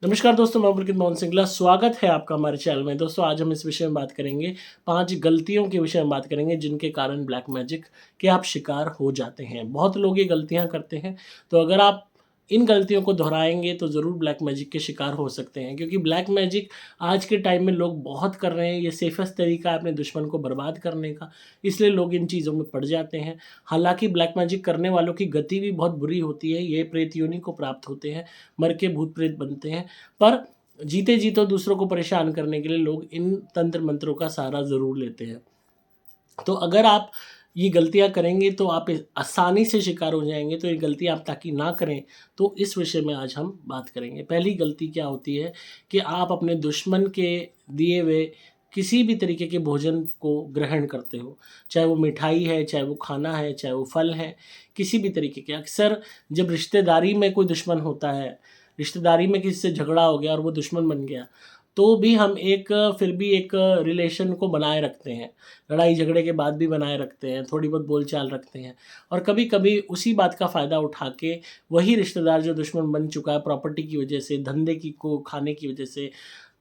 नमस्कार दोस्तों, मैं पुलकित मोहन सिंगला। स्वागत है आपका हमारे चैनल में। दोस्तों, आज हम इस विषय में बात करेंगे, 5 गलतियों के विषय में बात करेंगे जिनके कारण ब्लैक मैजिक के आप शिकार हो जाते हैं। बहुत लोग ये गलतियाँ करते हैं, तो अगर आप इन गलतियों को दोहराएँगे तो ज़रूर ब्लैक मैजिक के शिकार हो सकते हैं, क्योंकि ब्लैक मैजिक आज के टाइम में लोग बहुत कर रहे हैं। ये सेफेस्ट तरीका है अपने दुश्मन को बर्बाद करने का, इसलिए लोग इन चीज़ों में पड़ जाते हैं। हालाँकि ब्लैक मैजिक करने वालों की गति भी बहुत बुरी होती है। ये प्रेत योनि को प्राप्त होते हैं, मर के भूत-प्रेत बनते हैं। पर जीते जी तो दूसरों को परेशान करने के लिए लोग इन तंत्र मंत्रों का सहारा ज़रूर लेते हैं। तो अगर आप ये गलतियाँ करेंगे तो आप आसानी से शिकार हो जाएँगे, तो ये गलतियाँ आप ताकि ना करें, तो इस विषय में आज हम बात करेंगे। पहली गलती क्या होती है कि आप अपने दुश्मन के दिए हुए किसी भी तरीके के भोजन को ग्रहण करते हो। चाहे वो मिठाई है, चाहे वो खाना है, चाहे वो फल है, किसी भी तरीके के। अक्सर जब रिश्तेदारी में कोई दुश्मन होता है, रिश्तेदारी में किसी से झगड़ा हो गया और वो दुश्मन बन गया, तो भी हम फिर भी एक रिलेशन को बनाए रखते हैं। लड़ाई झगड़े के बाद भी बनाए रखते हैं, थोड़ी बहुत बोलचाल रखते हैं, और कभी-कभी उसी बात का फ़ायदा उठा के वही रिश्तेदार जो दुश्मन बन चुका है प्रॉपर्टी की वजह से, धंधे की को खाने की वजह से,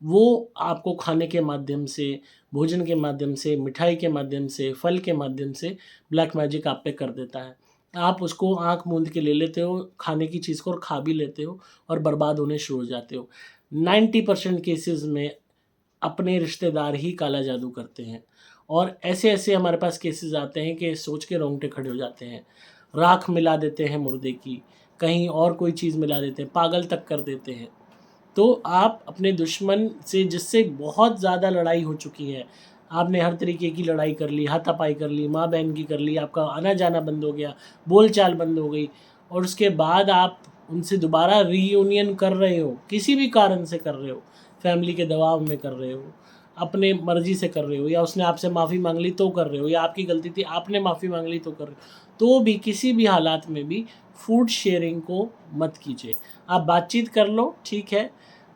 वो आपको खाने के माध्यम से, भोजन के माध्यम से, मिठाई के माध्यम से, फल के माध्यम से ब्लैक मैजिक आप पे कर देता है। आप उसको आँख मूंद के ले लेते हो, खाने की चीज़ को, और खा भी लेते हो और बर्बाद होने शुरू हो जाते हो। 90% केसेज़ में अपने रिश्तेदार ही काला जादू करते हैं, और ऐसे-ऐसे हमारे पास केसेज़ आते हैं कि सोच के रोंगटे खड़े हो जाते हैं। राख मिला देते हैं मुर्दे की, कहीं और कोई चीज़ मिला देते हैं, पागल तक कर देते हैं। तो आप अपने दुश्मन से, जिससे बहुत ज़्यादा लड़ाई हो चुकी है, आपने हर तरीके की लड़ाई कर ली, हाथापाई कर ली, माँ-बहन की कर ली, आपका आना-जाना बंद हो गया, बोलचाल बंद हो गई, और उसके बाद आप उनसे दोबारा रीयूनियन कर रहे हो, किसी भी कारण से कर रहे हो, फैमिली के दबाव में कर रहे हो, अपने मर्ज़ी से कर रहे हो, या उसने आपसे माफ़ी माँग ली तो कर रहे हो, या आपकी गलती थी आपने माफ़ी माँग ली तो कर रहे हो। तो भी किसी भी हालात में भी फूड शेयरिंग को मत कीजिए। आप बातचीत कर लो, ठीक है,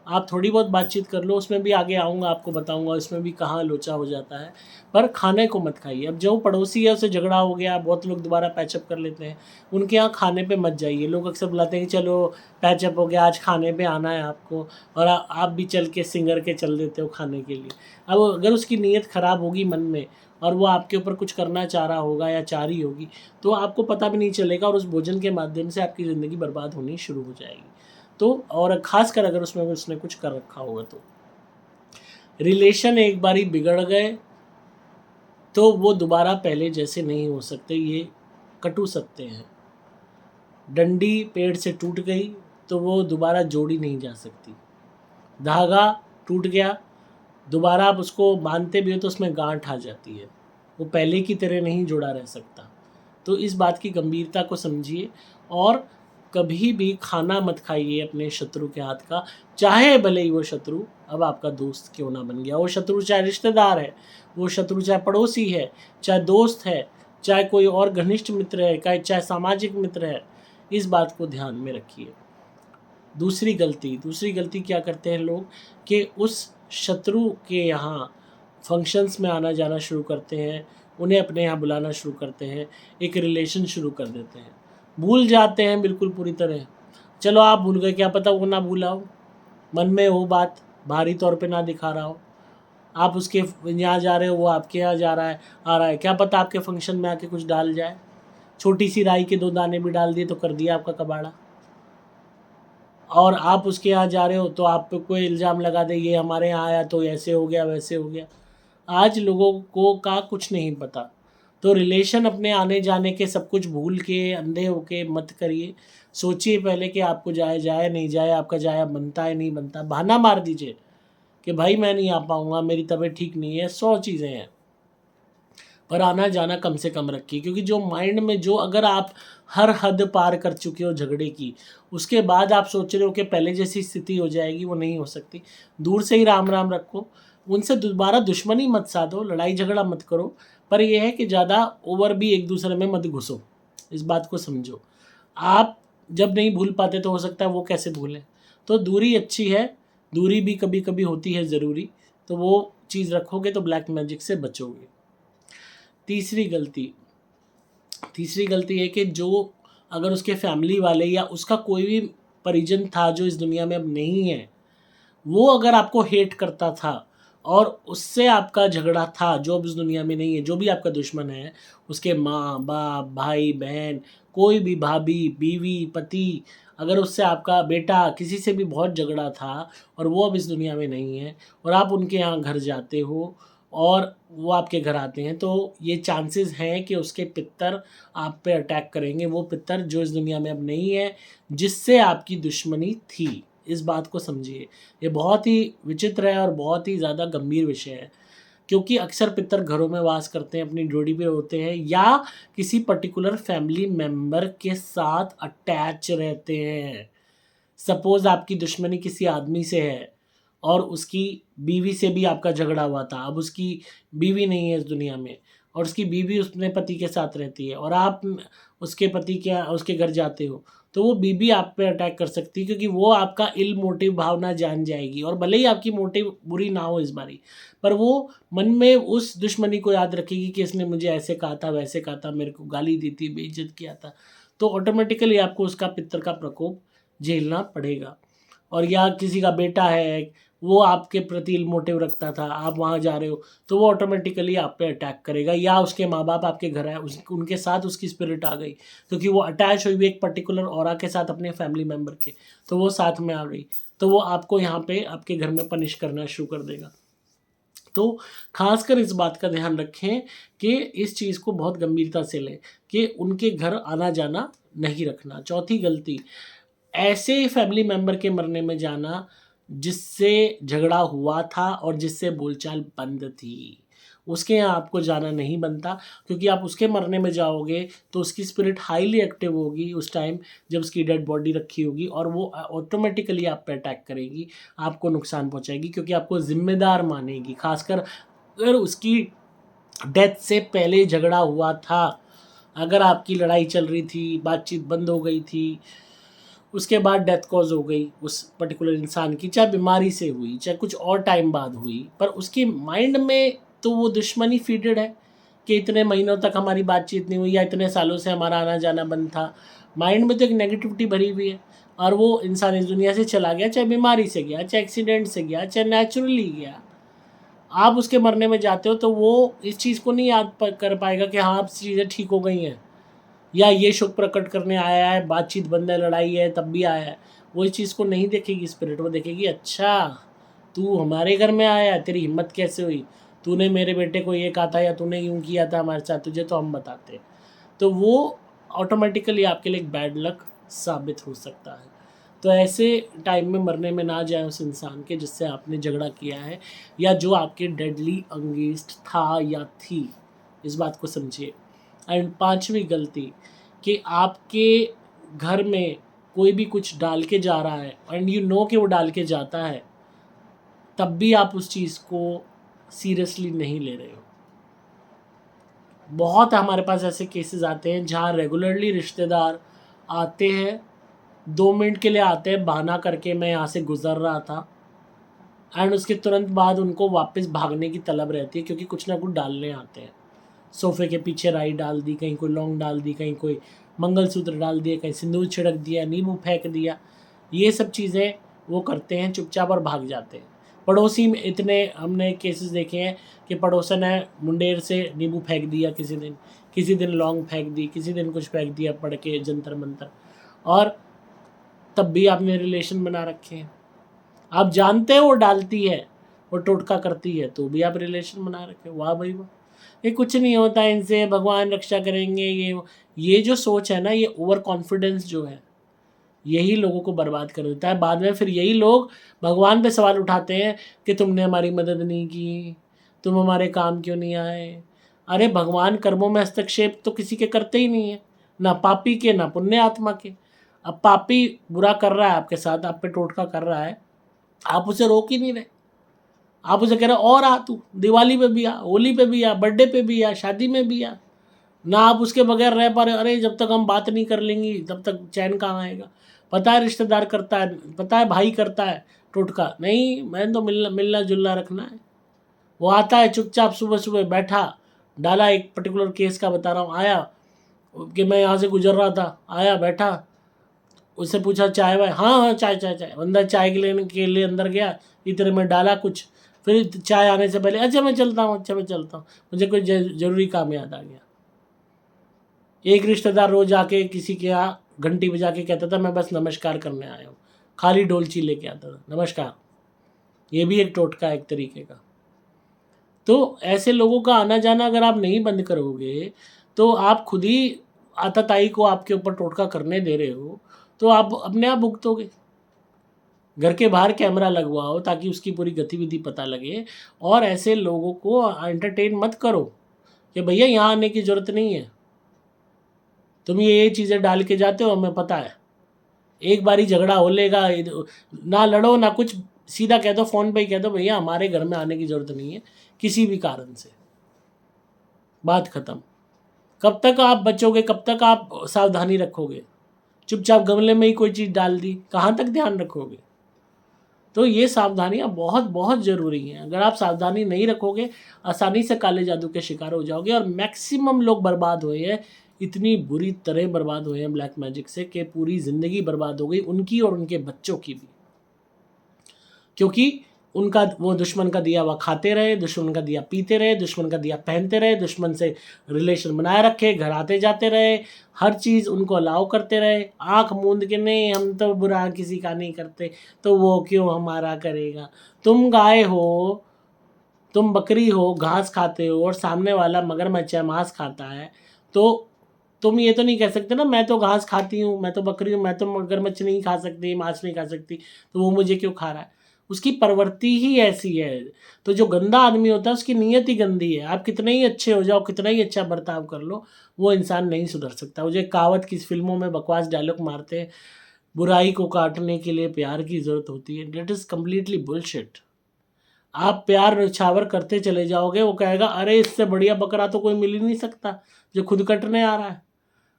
आप थोड़ी बहुत बातचीत कर लो, उसमें भी आगे आऊँगा, आपको बताऊँगा इसमें भी कहाँ लोचा हो जाता है, पर खाने को मत खाइए। अब जो पड़ोसी है उससे झगड़ा हो गया, बहुत लोग दोबारा पैचअप कर लेते हैं, उनके यहाँ खाने पे मत जाइए। लोग अक्सर बुलाते हैं कि चलो पैचअप हो गया, आज खाने पे आना है आपको, और आप भी चल के सिंगर के चल देते हो खाने के लिए। अब अगर उसकी नीयत ख़राब होगी मन में, और वो आपके ऊपर कुछ करना चाह रहा होगा या चाह रही होगी, तो आपको पता भी नहीं चलेगा, और उस भोजन के माध्यम से आपकी ज़िंदगी बर्बाद होनी शुरू हो जाएगी। तो और ख़ासकर अगर उसमें उसने कुछ कर रखा होगा तो। रिलेशन एक बारी बिगड़ गए, तो वो दोबारा पहले जैसे नहीं हो सकते, ये कटु सत्य है। डंडी पेड़ से टूट गई, तो वो दोबारा जोड़ी नहीं जा सकती। धागा टूट गया, दोबारा आप उसको बाँधते भी हो तो उसमें गाँठ आ जाती है। वो पहले की तरह नहीं जुड़ा रह सकता। तो इस बात की गंभीरता को समझिए, और कभी भी खाना मत खाइए अपने शत्रु के हाथ का, चाहे भले ही वो शत्रु अब आपका दोस्त क्यों ना बन गया। वो शत्रु चाहे रिश्तेदार है, वो शत्रु चाहे पड़ोसी है, चाहे दोस्त है, चाहे कोई और घनिष्ठ मित्र है, चाहे सामाजिक मित्र है, इस बात को ध्यान में रखिए। दूसरी गलती क्या करते हैं लोग कि उस शत्रु के यहाँ फंक्शंस में आना जाना शुरू करते हैं, उन्हें अपने यहाँ बुलाना शुरू करते हैं, एक रिलेशन शुरू कर देते हैं। भूल जाते हैं बिल्कुल पूरी तरह। चलो आप भूल गए, क्या पता वो ना भूला हो, मन में हो बात, बाहरी तौर पे ना दिखा रहा हो। आप उसके यहाँ जा रहे हो, वो आपके यहाँ आ रहा है, क्या पता आपके फंक्शन में आके कुछ डाल जाए। छोटी सी राई के 2 दाने भी डाल दिए तो कर दिया आपका कबाड़ा। और आप उसके यहाँ जा रहे हो तो आप पे कोई इल्ज़ाम लगा दे, ये हमारे यहाँ आया तो ऐसे हो गया, वैसे हो गया। आज लोगों को का कुछ नहीं पता। तो रिलेशन अपने आने जाने के सब कुछ भूल के, अंधे होके मत करिए। सोचिए पहले कि आपको जाए नहीं जाए, आपका जाया बनता है नहीं बनता। बहाना मार दीजिए कि भाई मैं नहीं आ पाऊँगा, मेरी तबीयत ठीक नहीं है, 100 चीज़ें हैं। पर आना-जाना कम से कम रखिए, क्योंकि जो माइंड में जो अगर आप हर हद पार कर चुके हो झगड़े की, उसके बाद आप सोच रहे हो कि पहले जैसी स्थिति हो जाएगी, वो नहीं हो सकती। दूर से ही राम-राम रखो, उनसे दोबारा दुश्मनी मत साधो, लड़ाई झगड़ा मत करो, पर ये है कि ज़्यादा ओवर भी एक-दूसरे में मत घुसो, इस बात को समझो। आप जब नहीं भूल पाते तो हो सकता है वो कैसे भूलें? तो दूरी अच्छी है, दूरी भी कभी-कभी होती है ज़रूरी, तो वो चीज़ रखोगे तो ब्लैक मैजिक से बचोगे। तीसरी गलती तीसरी गलती है कि जो अगर उसके फैमिली वाले या उसका कोई भी परिजन था जो इस दुनिया में अब नहीं है, वो अगर आपको हेट करता था और उससे आपका झगड़ा था, जो अब इस दुनिया में नहीं है, जो भी आपका दुश्मन है, उसके माँ बाप भाई बहन, कोई भी भाभी बीवी पति, अगर उससे आपका बेटा किसी से भी बहुत झगड़ा था और वो अब इस दुनिया में नहीं है और आप उनके यहाँ घर जाते हो और वो आपके घर आते हैं, तो ये चांसेस हैं कि उसके पितर आप पे अटैक करेंगे, वो पितर जो इस दुनिया में अब नहीं है, जिससे आपकी दुश्मनी थी। इस बात को समझिए। ये बहुत ही विचित्र है और बहुत ही ज़्यादा गंभीर विषय है, क्योंकि अक्सर पितर घरों में वास करते हैं, अपनी ड्यूटी पे होते हैं या किसी पर्टिकुलर फैमिली मेंबर के साथ अटैच रहते हैं। सपोज़ आपकी दुश्मनी किसी आदमी से है और उसकी बीवी से भी आपका झगड़ा हुआ था, अब उसकी बीवी नहीं है इस दुनिया में और उसकी बीवी अपने पति के साथ रहती है और आप उसके पति के उसके घर जाते हो, तो वो बीवी आप पे अटैक कर सकती है, क्योंकि वो आपका इल मोटिव भावना जान जाएगी और भले ही आपकी मोटिव बुरी ना हो इस बारी, पर वो मन में उस दुश्मनी को याद रखेगी कि इसने मुझे ऐसे कहा था, वैसे कहा था, मेरे को गाली दी थी, बेइज्जत किया था। तो ऑटोमेटिकली आपको उसका पितर का प्रकोप झेलना पड़ेगा। और या किसी का बेटा है, वो आपके प्रति इल मोटिव रखता था, आप वहाँ जा रहे हो, तो वो ऑटोमेटिकली आप पे अटैक करेगा। या उसके माँ-बाप आपके घर आए, उनके साथ उसकी स्पिरिट आ गई, क्योंकि वो अटैच हुई हुई एक पर्टिकुलर ऑरा के साथ अपने फैमिली मेंबर के, तो वो साथ में आ गई, तो वो आपको यहाँ पे आपके घर में पनिश करना शुरू कर देगा। तो खासकर इस बात का ध्यान रखें कि इस चीज़ को बहुत गंभीरता से लें कि उनके घर आना-जाना नहीं रखना। चौथी गलती, ऐसे फैमिली मेंबर के मरने में जाना जिससे झगड़ा हुआ था और जिससे बोलचाल बंद थी। उसके यहाँ आपको जाना नहीं बनता, क्योंकि आप उसके मरने में जाओगे तो उसकी स्पिरिट हाईली एक्टिव होगी उस टाइम जब उसकी डेड बॉडी रखी होगी और वो ऑटोमेटिकली आप पे अटैक करेगी, आपको नुकसान पहुँचाएगी, क्योंकि आपको ज़िम्मेदार मानेगी। ख़ासकर अगर उसकी डेथ से पहले झगड़ा हुआ था, अगर आपकी लड़ाई चल रही थी, बातचीत बंद हो गई थी, उसके बाद डेथ कॉज हो गई उस पर्टिकुलर इंसान की, चाहे बीमारी से हुई, चाहे कुछ और टाइम बाद हुई, पर उसके माइंड में तो वो दुश्मनी फीडेड है कि इतने महीनों तक हमारी बातचीत नहीं हुई या इतने सालों से हमारा आना जाना बंद था। माइंड में तो एक नेगेटिविटी भरी हुई है और वो इंसान इस दुनिया से चला गया, चाहे बीमारी से गया, चाहे एक्सीडेंट से गया, चाहे नेचुरली गया। आप उसके मरने में जाते हो तो वो इस चीज़ को नहीं याद कर पाएगा कि हाँ अब चीज़ें ठीक हो गई हैं, या ये शोक प्रकट करने आया है, बातचीत बंद है, लड़ाई है तब भी आया है। वो इस चीज़ को नहीं देखेगी स्पिरिट, वो देखेगी अच्छा तू हमारे घर में आया, तेरी हिम्मत कैसे हुई, तूने मेरे बेटे को ये कहा था या तूने यूँ किया था हमारे साथ, तुझे तो हम बताते। तो वो ऑटोमेटिकली आपके लिए एक बैड लक साबित हो सकता है। तो ऐसे टाइम में मरने में ना जाए उस इंसान के जिससे आपने झगड़ा किया है या जो आपके डेडली अंगेंस्ट था या थी। इस बात को समझिए। एंड पांचवी गलती कि आपके घर में कोई भी कुछ डाल के जा रहा है एंड यू नो कि वो डाल के जाता है, तब भी आप उस चीज़ को सीरियसली नहीं ले रहे हो। बहुत हमारे पास ऐसे केसेस आते हैं जहाँ रेगुलरली रिश्तेदार आते हैं, 2 मिनट के लिए आते हैं बहाना करके मैं यहाँ से गुज़र रहा था, एंड उसके तुरंत बाद उनको वापस भागने की तलब रहती है, क्योंकि कुछ ना कुछ डालने आते हैं। सोफ़े के पीछे राई डाल दी, कहीं कोई लौंग डाल दी, कहीं कोई मंगलसूत्र डाल दिया, कहीं सिंदूर छिड़क दिया, नींबू फेंक दिया। ये सब चीज़ें वो करते हैं चुपचाप और भाग जाते हैं। पड़ोसी में इतने हमने केसेस देखे हैं कि पड़ोसन ने मुंडेर से नींबू फेंक दिया किसी दिन लौंग फेंक दी, किसी दिन कुछ फेंक दिया पढ़ के जंतर मंतर, और तब भी आपने रिलेशन बना रखे हैं। आप जानते हो वो डालती है, वो टोटका करती है, तो भी आप रिलेशन बना रखे हो। वाह भाई वाह, ये कुछ नहीं होता इनसे, भगवान रक्षा करेंगे, ये जो सोच है ना, ये ओवर कॉन्फिडेंस जो है, यही लोगों को बर्बाद कर देता है। बाद में फिर यही लोग भगवान पे सवाल उठाते हैं कि तुमने हमारी मदद नहीं की, तुम हमारे काम क्यों नहीं आए। अरे भगवान कर्मों में हस्तक्षेप तो किसी के करते ही नहीं है, ना पापी के ना पुण्य आत्मा के। अब पापी बुरा कर रहा है आपके साथ, आप पे टोटका कर रहा है, आप उसे रोक ही नहीं रहे। आप उसे कह रहे हो और आ, तू दिवाली पे भी आ, होली पे भी आ, बर्थडे पे भी आ, शादी में भी आ, ना आप उसके बगैर रह पा रहे। अरे जब तक हम बात नहीं कर लेंगी तब तक चैन कहाँ आएगा। पता है रिश्तेदार करता है, पता है भाई करता है टोटका, नहीं मैंने तो मिलना मिलना जुलना रखना है। वो आता है चुपचाप, सुबह सुबह बैठा, डाला, एक पर्टिकुलर केस का बता रहा हूँ, आया कि मैं यहाँ से गुजर रहा था, आया बैठा, उससे पूछा चाय वाय, हाँ हाँ चाय चाय चाय, अंदर चाय के लिए अंदर गया, इतने में डाला कुछ, फिर चाय आने से पहले अच्छा मैं चलता हूँ, अच्छा मैं चलता हूँ, मुझे कोई ज़रूरी काम याद आ गया। एक रिश्तेदार रोज आके किसी के यहाँ घंटी बजा के कहता था मैं बस नमस्कार करने आया हूँ, खाली डोलची लेके आता था, नमस्कार। ये भी एक टोटका है एक तरीके का। तो ऐसे लोगों का आना जाना अगर आप नहीं बंद करोगे, तो आप खुद ही आतताई को आपके ऊपर टोटका करने दे रहे हो, तो आप अपने आप भुगतोगे। घर के बाहर कैमरा लगवाओ ताकि उसकी पूरी गतिविधि पता लगे, और ऐसे लोगों को एंटरटेन मत करो कि भैया यहाँ आने की ज़रूरत नहीं है, तुम ये चीज़ें डाल के जाते हो, हमें पता है। एक बारी झगड़ा हो लेगा, ना लड़ो ना कुछ, सीधा कह दो, फ़ोन पे ही कह दो भैया हमारे घर में आने की ज़रूरत नहीं है किसी भी कारण से, बात ख़त्म। कब तक आप बचोगे, कब तक आप सावधानी रखोगे? चुपचाप गमले में ही कोई चीज़ डाल दी, कहाँ तक ध्यान रखोगे? तो ये सावधानियाँ बहुत बहुत ज़रूरी हैं। अगर आप सावधानी नहीं रखोगे, आसानी से काले जादू के शिकार हो जाओगे। और मैक्सिमम लोग बर्बाद हुए हैं, इतनी बुरी तरह बर्बाद हुए हैं ब्लैक मैजिक से कि पूरी ज़िंदगी बर्बाद हो गई उनकी और उनके बच्चों की भी। क्योंकि उनका वो दुश्मन का दिया हुआ खाते रहे, दुश्मन का दिया पीते रहे, दुश्मन का दिया पहनते रहे, दुश्मन से रिलेशन बनाए रखे, घर आते जाते रहे, हर चीज़ उनको अलाउ करते रहे, आँख मूंद के नहीं हम तो बुरा किसी का नहीं करते, तो वो क्यों हमारा करेगा। तुम गाय हो, तुम बकरी हो, घास खाते हो, और सामने वाला मगरमच्छ है, मांस खाता है, तो तुम ये तो नहीं कह सकते ना मैं तो घास खाती हूँ, मैं तो बकरी हूँ, मैं तो मगरमच्छ नहीं खा सकती, मांस नहीं खा सकती, तो वो मुझे क्यों खा रहा है। उसकी प्रवृत्ति ही ऐसी है। तो जो गंदा आदमी होता है उसकी नीयत ही गंदी है। आप कितने ही अच्छे हो जाओ, कितना ही अच्छा बर्ताव कर लो, वो इंसान नहीं सुधर सकता। मुझे कहावत की फिल्मों में बकवास डायलॉग मारते हैं, बुराई को काटने के लिए प्यार की ज़रूरत होती है। That is completely bullshit. आप प्यार न्यौछावर करते चले जाओगे, वो कहेगा अरे इससे बढ़िया बकरा तो कोई मिल ही नहीं सकता जो खुद कटने आ रहा है।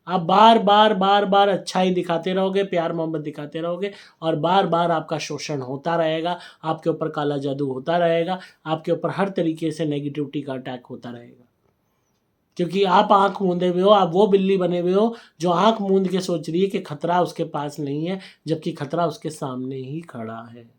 आप बार बार बार बार अच्छाई दिखाते रहोगे, प्यार मोहब्बत दिखाते रहोगे, और बार बार आपका शोषण होता रहेगा, आपके ऊपर काला जादू होता रहेगा, आपके ऊपर हर तरीके से नेगेटिविटी का अटैक होता रहेगा। क्योंकि आप आंख मूंदे हुए हो, आप वो बिल्ली बने हुए हो जो आंख मूंद के सोच रही है कि खतरा उसके पास नहीं है, जबकि खतरा उसके सामने ही खड़ा है।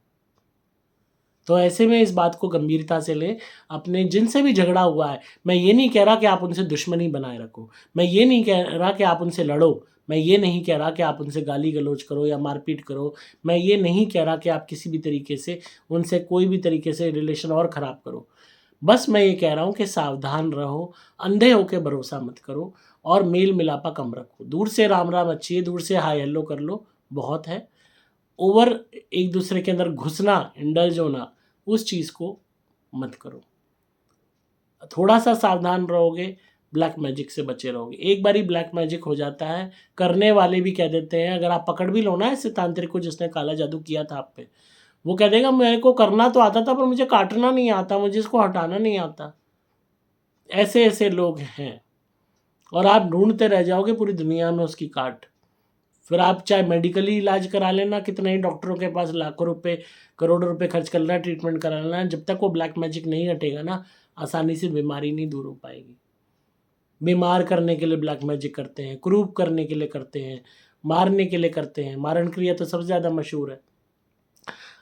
तो ऐसे में इस बात को गंभीरता से लें। अपने जिनसे भी झगड़ा हुआ है, मैं ये नहीं कह रहा कि आप उनसे दुश्मनी बनाए रखो, मैं ये नहीं कह रहा कि आप उनसे लड़ो, मैं ये नहीं कह रहा कि आप उनसे गाली गलौज करो या मारपीट करो, मैं ये नहीं कह रहा कि आप किसी भी तरीके से उनसे कोई भी तरीके से रिलेशन और ख़राब करो। बस मैं ये कह रहा हूँ कि सावधान रहो, अंधे होके भरोसा मत करो, और मेल मिलापा कम रखो। दूर से राम राम अच्छी है, दूर से हाय हेलो कर लो, बहुत है। ओवर एक दूसरे के अंदर घुसना, इंडल्ज होना, उस चीज़ को मत करो। थोड़ा सा सावधान रहोगे, ब्लैक मैजिक से बचे रहोगे। एक बारी ब्लैक मैजिक हो जाता है, करने वाले भी कह देते हैं, अगर आप पकड़ भी लो ना ऐसे तांत्रिक को जिसने काला जादू किया था आप पे, वो कह देगा मेरे को करना तो आता था पर मुझे काटना नहीं आता, मुझे इसको हटाना नहीं आता। ऐसे ऐसे लोग हैं, और आप ढूंढते रह जाओगे पूरी दुनिया में उसकी काट। फिर आप चाहे मेडिकली इलाज करा लेना, कितने ही डॉक्टरों के पास लाखों रुपए करोड़ों रुपए खर्च कर लेना, ट्रीटमेंट करा लेना, जब तक वो ब्लैक मैजिक नहीं हटेगा ना, आसानी से बीमारी नहीं दूर हो पाएगी। बीमार करने के लिए ब्लैक मैजिक करते हैं, क्रूप करने के लिए करते हैं, मारने के लिए करते हैं, मारण क्रिया तो सबसे ज़्यादा मशहूर है।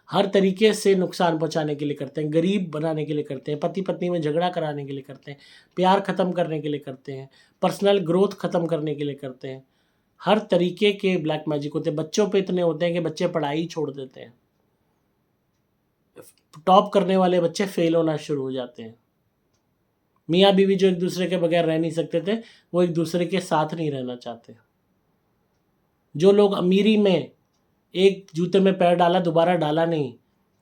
हर तरीके से नुकसान पहुंचाने के लिए करते हैं, गरीब बनाने के लिए करते हैं, पति पत्नी में झगड़ा कराने के लिए करते हैं, प्यार ख़त्म करने के लिए करते हैं, पर्सनल ग्रोथ ख़त्म करने के लिए करते हैं। हर तरीके के ब्लैक मैजिक होते हैं। बच्चों पे इतने होते हैं कि बच्चे पढ़ाई छोड़ देते हैं। टॉप करने वाले बच्चे फेल होना शुरू हो जाते हैं। मियाँ बीवी जो एक दूसरे के बगैर रह नहीं सकते थे, वो एक दूसरे के साथ नहीं रहना चाहते। जो लोग अमीरी में एक जूते में पैर डाला दोबारा डाला नहीं,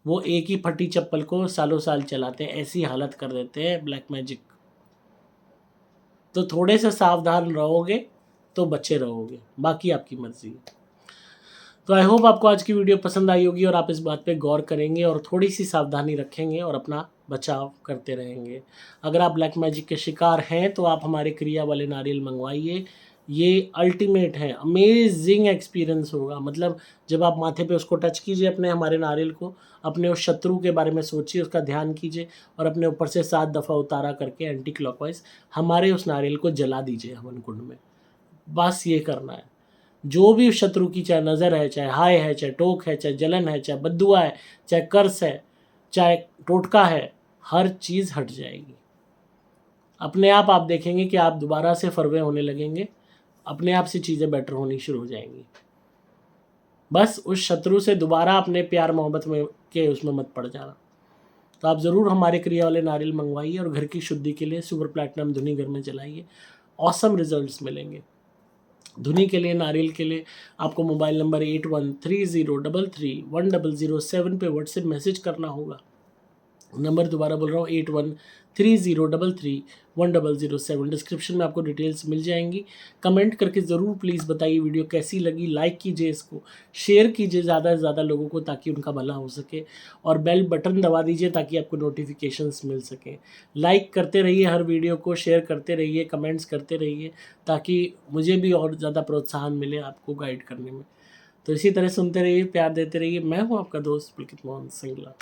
वो एक ही फटी चप्पल को सालों साल चलाते हैं। ऐसी हालत कर देते हैं ब्लैक मैजिक। तो थोड़े से सावधान रहोगे तो बचे रहोगे, बाकी आपकी मर्जी है। तो आई होप आपको आज की वीडियो पसंद आई होगी और आप इस बात पे गौर करेंगे और थोड़ी सी सावधानी रखेंगे और अपना बचाव करते रहेंगे। अगर आप ब्लैक मैजिक के शिकार हैं तो आप हमारे क्रिया वाले नारियल मंगवाइए। ये अल्टीमेट है, अमेजिंग एक्सपीरियंस होगा। मतलब जब आप माथे पे उसको टच कीजिए अपने हमारे नारियल को, अपने उस शत्रु के बारे में सोचिए, उसका ध्यान कीजिए और अपने ऊपर से 7 दफ़ा उतारा करके एंटी क्लॉकवाइज हमारे उस नारियल को जला दीजिए हवन कुंड में। बस ये करना है। जो भी शत्रु की चाहे नज़र है, चाहे हाय है, चाहे टोक है, चाहे जलन है, चाहे बद्दुआ है, चाहे कर्स है, चाहे टोटका है, हर चीज़ हट जाएगी। अपने आप देखेंगे कि आप दोबारा से फरवे होने लगेंगे, अपने आप से चीज़ें बेटर होनी शुरू हो जाएंगी। बस उस शत्रु से दोबारा अपने प्यार मोहब्बत में के उसमें मत पड़ जाना। तो आप ज़रूर हमारे क्रिया वाले नारियल मंगवाइए और घर की शुद्धि के लिए सुपर प्लैटिनम धुनी घर में जलाइए, ऑसम रिजल्ट्स मिलेंगे। धुनी के लिए, नारियल के लिए आपको मोबाइल नंबर 8130331007 पे व्हाट्सएप मैसेज करना होगा। नंबर दोबारा बोल रहा हूँ, 8130331007। डिस्क्रिप्शन में आपको डिटेल्स मिल जाएंगी। कमेंट करके ज़रूर प्लीज़ बताइए वीडियो कैसी लगी। लाइक कीजिए, इसको शेयर कीजिए ज़्यादा से ज़्यादा लोगों को ताकि उनका भला हो सके, और बेल बटन दबा दीजिए ताकि आपको नोटिफिकेशंस मिल सकें। लाइक करते रहिए हर वीडियो को, शेयर करते रहिए, कमेंट्स करते रहिए ताकि मुझे भी और ज़्यादा प्रोत्साहन मिले आपको गाइड करने में। तो इसी तरह सुनते रहिए, प्यार देते रहिए। मैं हूँ आपका दोस्त पुलकित मोहन सिंगला।